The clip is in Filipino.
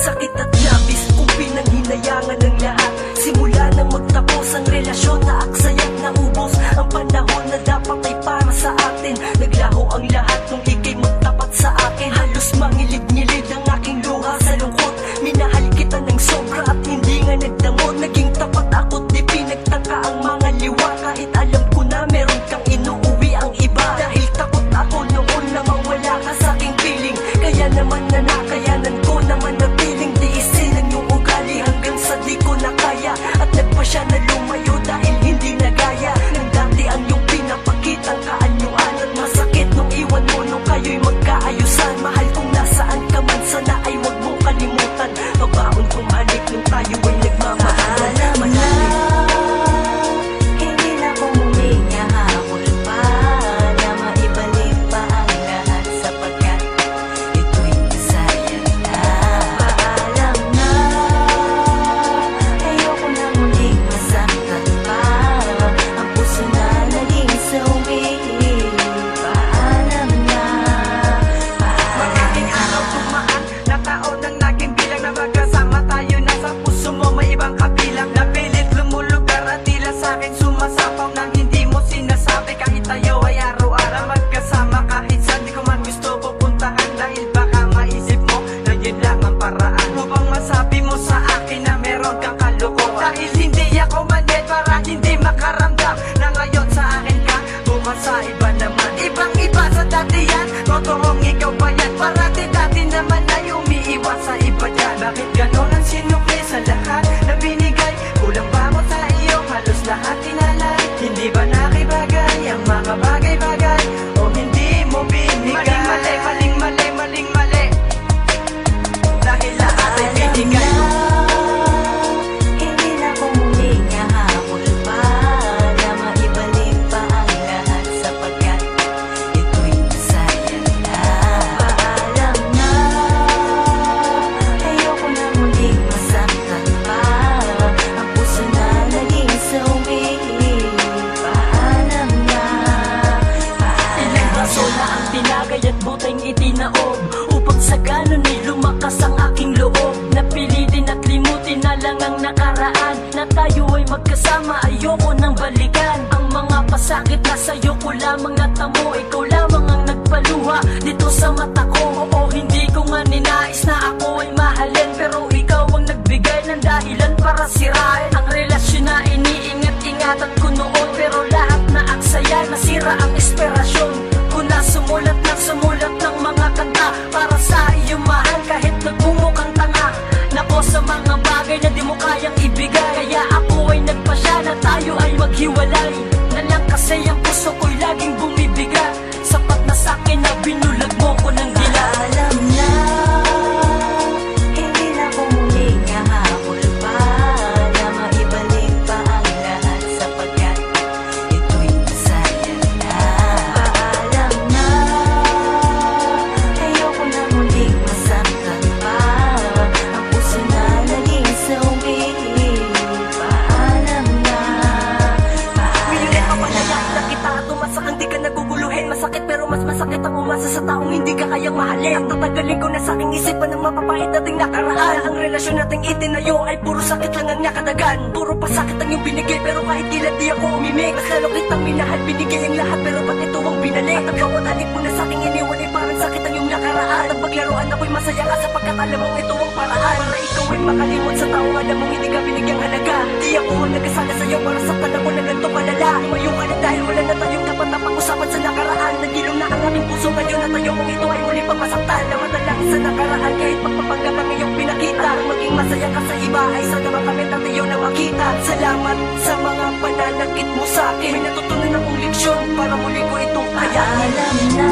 sakit at labis kung pinanghinayangan ng lahat. Simula nang magtapos ang relasyon na aksayang naubos. Ang panahon na dapat ay para sa atin, naglaho ang lahat nung ika'y magtapat sa akin. Halos mangilid-ngilid ang aking luha sa lungkot. Minahal kita ng sobra at hindi nga nagdamot. Naging tapat ako't di pinagtaka ang mga liwa. Kahit alam ko na meron kang inuuwi ang iba. Dahil takot ako noon na mawala ka sa aking piling. Kaya naman nanakayanan ko naman na piling. Tiisin ang iyong ugali hanggang sa di ko na kaya. At nagpa siya na lumayo dahil hindi nagaya ng dati ang iyong pinapakitang kaanyuan. At masakit nung iwan mo nung kayo'y magkaayusan. Mahal kung nasaan ka man, sana ay wag mong kalimutan. Babaon kong halik nung tayo ay nagmamahalan. Alam na, hindi na ko muling nahabol pa na maibalik pa ang lahat sapagkat ito'y masayang na. Alam na, ayoko na muling masaktan pa ang puso na naging sawi. Paalam na, Maraming araw tumaan, na taon ang naging bilang na magkasama tayo na sa puso mo may ibang kabilang. Napilit lumulugar at tila sa'kin sumasapaw nang hindi mo sinasabi. Kahit tayo ay araw-araw magkasama, kahit saan di ko man gusto pupuntahan. Dahil baka maisip mo na yun lang ang paraan upang masabi mo sa akin na meron kang kalokohan. Dahil hindi ako maned para hindi makaramdam na ngayon sa akin ka, bukas sa iba naman. Ibang-iba sa dati yan, totoong ikaw ba yan? Parati dati naman ay umiiwas sa iba dyan. Bakit ganon ang sinukli sa lahat na binigay? Kulang ba mo sa iyo? Halos lahat tinalay. Hindi ba nakibagay ang mga bagay-bagay? O hindi mo binigay? Maling-mali, maling-mali, maling-mali. Dahil lahat ay binigay. hindi na ko muling nahabol pa na maibalik pa ang lahat sapagkat ito'y masayang na. Paalam na, ayoko na muling masaktan pa ang puso na naging sawi. Paalam na, Ilang raso na ang tinagay at buteng itinaob upang sa ganon ay lumakas ang aking loob. Napilitin at limutin na lang ang nakaraan, na tayo ay magkasama, ayoko nang balikan. Ang mga pasakit na sa'yo ko lamang natamo. Ikaw lamang ang nagpaluha dito sa mata ko. Oo, hindi ko nga ninais na ako ay mahalin, pero ikaw ang nagbigay ng dahilan para sirain ang relasyon na iniingat-ingatan ko noon. Pero lahat na aksaya, nasira ang inspirasyon ko na sumulat ng mga kanta para sa iyong mahal. Kahit nagmumukhang tanga nako sa mga bagay na di mo kayang ibigay. Kaya ako ay nagpasya na tayo ay maghiwalay, na lang kasi ang puso ko'y laging bumibigat. Sapat na sa'kin na binulag mo ko ng dila. alam na, hindi na ko muling nahabol pa na maibalik pa ang lahat sapagkat ito'y masayang na. Paalam na, ayoko na muling masaktan pa ang puso na naging sawi. Paalam na, Pilit paalam papalayain na na. kita at umasakang di ka naguguluhin. Masakit pero mas masakit ang umasa sa taong hindi ka kayang mahalin. At tatagalin ko na sa aking isipan ng mapapait nating nakaraan. Ang relasyon nating itinayo ay puro sakit lang ang nakadagan. Puro pasakit ang iyong binigay, pero kahit ilan di ako umimik. Mas lalo kitang minahal, binigay ang lahat, pero ba't ito ang binalik? At ang bawat alik mo na sa aking iniwan ay parang sakit ang iyong nakaraan. At ang paglaruan ako'y masaya ka sapagkat alam mong ito ang paraan para ikaw ay makalimot sa taong alam mong hindi ka binigyang halaga. Di ako ang nagkasala sa'yo para saktan ako na ganito kalala. Lumayo ka na dahil wala na tayong dapat na pag-usapan sa nakaraan. Nagilong na ang aming puso ngayon at tayo kung ito ay muli pang masaktan. Naman na lang sa nakaraan kahit pagpapanggap ang iyong pinakita. Kung maging masaya ka sa iba ay sana makamit at iyo na makita. Salamat sa mga pananakit mo sa akin. May natutunan akong leksyon para muli ko itong kaya. Alam na,